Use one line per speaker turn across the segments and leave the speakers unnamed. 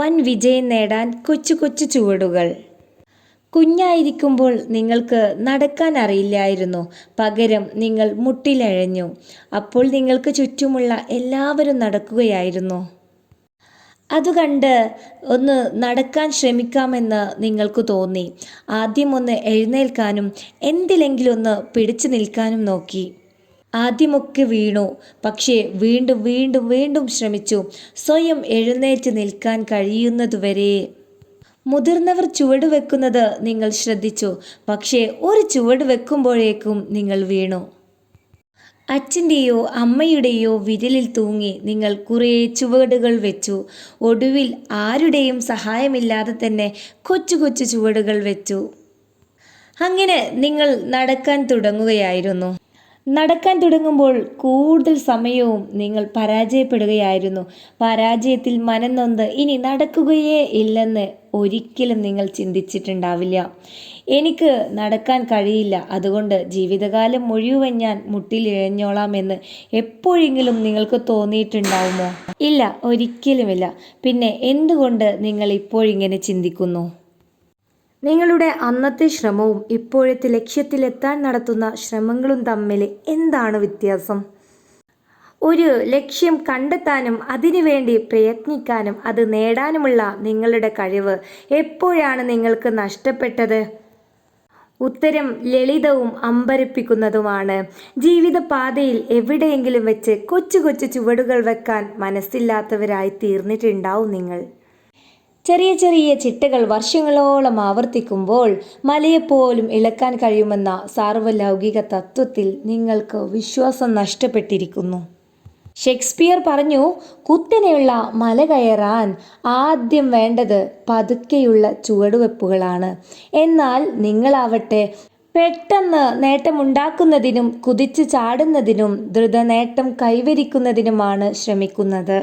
വൻ വിജയം നേടാൻ കൊച്ചു കൊച്ചു ചുവടുകൾ. കുഞ്ഞായിരിക്കുമ്പോൾ നിങ്ങൾക്ക് നടക്കാൻ അറിയില്ലായിരുന്നു. പകരം നിങ്ങൾ മുട്ടിലഴഞ്ഞു. അപ്പോൾ നിങ്ങൾക്ക് ചുറ്റുമുള്ള എല്ലാവരും നടക്കുകയായിരുന്നു. അതുകണ്ട് ഒന്ന് നടക്കാൻ ശ്രമിക്കാമെന്ന് നിങ്ങൾക്ക് തോന്നി. ആദ്യം ഒന്ന് എഴുന്നേൽക്കാനും എന്തിലെങ്കിലും ഒന്ന് പിടിച്ചു നിൽക്കാനും നോക്കി. ആദ്യമൊക്കെ വീണു. പക്ഷേ വീണ്ടും വീണ്ടും വീണ്ടും ശ്രമിച്ചു. സ്വയം എഴുന്നേറ്റ് നിൽക്കാൻ കഴിയുന്നതുവരെ. മുതിർന്നവർ ചുവട് വെക്കുന്നത് നിങ്ങൾ ശ്രദ്ധിച്ചു. പക്ഷേ ഒരു ചുവട് വെക്കുമ്പോഴേക്കും നിങ്ങൾ വീണു. അച്ഛൻ്റെയോ അമ്മയുടെയോ വിരലിൽ തൂങ്ങി നിങ്ങൾ കുറേ ചുവടുകൾ വെച്ചു. ഒടുവിൽ ആരുടെയും സഹായമില്ലാതെ തന്നെ കൊച്ചു കൊച്ചു ചുവടുകൾ വെച്ചു. അങ്ങനെ നിങ്ങൾ നടക്കാൻ തുടങ്ങുകയായിരുന്നു. നടക്കാൻ തുടങ്ങുമ്പോൾ കൂടുതൽ സമയവും നിങ്ങൾ പരാജയപ്പെടുകയായിരുന്നു. പരാജയത്തിൽ മനം നൊന്ത് ഇനി നടക്കുകയേ ഇല്ലെന്ന് ഒരിക്കലും നിങ്ങൾ ചിന്തിച്ചിട്ടുണ്ടാവില്ല. എനിക്ക് നടക്കാൻ കഴിയില്ല, അതുകൊണ്ട് ജീവിതകാലം മുഴുവൻ ഞാൻ മുട്ടിലിഴഞ്ഞോളാമെന്ന് എപ്പോഴെങ്കിലും നിങ്ങൾക്ക് തോന്നിയിട്ടുണ്ടാവുമോ? ഇല്ല, ഒരിക്കലുമില്ല. പിന്നെ എന്തുകൊണ്ട് നിങ്ങൾ ഇപ്പോഴിങ്ങനെ ചിന്തിക്കുന്നു? നിങ്ങളുടെ അന്നത്തെ ശ്രമവും ഇപ്പോഴത്തെ ലക്ഷ്യത്തിലെത്താൻ നടത്തുന്ന ശ്രമങ്ങളും തമ്മിൽ എന്താണ് വ്യത്യാസം? ഒരു ലക്ഷ്യം കണ്ടെത്താനും അതിനുവേണ്ടി പ്രയത്നിക്കാനും അത് നേടാനുമുള്ള നിങ്ങളുടെ കഴിവ് എപ്പോഴാണ് നിങ്ങൾക്ക് നഷ്ടപ്പെട്ടത്? ഉത്തരം ലളിതവും അമ്പരപ്പിക്കുന്നതുമാണ്. ജീവിതപാതയിൽ എവിടെയെങ്കിലും വെച്ച് കൊച്ചു കൊച്ചു ചുവടുകൾ വെക്കാൻ മനസ്സില്ലാത്തവരായി തീർന്നിട്ടുണ്ടാവും നിങ്ങൾ. ചെറിയ ചെറിയ ചിട്ടകൾ വർഷങ്ങളോളം ആവർത്തിക്കുമ്പോൾ മലയെപ്പോലും ഇളക്കാൻ കഴിയുമെന്ന സാർവലൗകിക തത്വത്തിൽ നിങ്ങൾക്ക് വിശ്വാസം നഷ്ടപ്പെട്ടിരിക്കുന്നു. ഷേക്സ്പിയർ പറഞ്ഞു, കുത്തനെയുള്ള മല കയറാൻ ആദ്യം വേണ്ടത് പതുക്കെയുള്ള ചുവടുവെപ്പുകളാണ്. എന്നാൽ നിങ്ങളാവട്ടെ പെട്ടെന്ന് നേട്ടമുണ്ടാക്കുന്നതിനും കുതിച്ചു ചാടുന്നതിനും ദ്രുതനേട്ടം കൈവരിക്കുന്നതിനുമാണ് ശ്രമിക്കുന്നത്.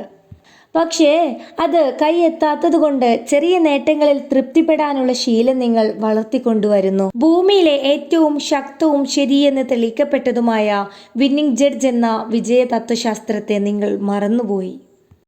പക്ഷേ അത് കൈയെത്താത്തതുകൊണ്ട് ചെറിയ നേട്ടങ്ങളിൽ തൃപ്തിപ്പെടാനുള്ള ശീലം നിങ്ങൾ വളർത്തിക്കൊണ്ടുവരുന്നു. ഭൂമിയിലെ ഏറ്റവും ശക്തവും ശരിയെന്ന് തെളിയിക്കപ്പെട്ടതുമായ വിന്നിംഗ് ജഡ്ജ് എന്ന വിജയ തത്വശാസ്ത്രത്തെ നിങ്ങൾ മറന്നുപോയി.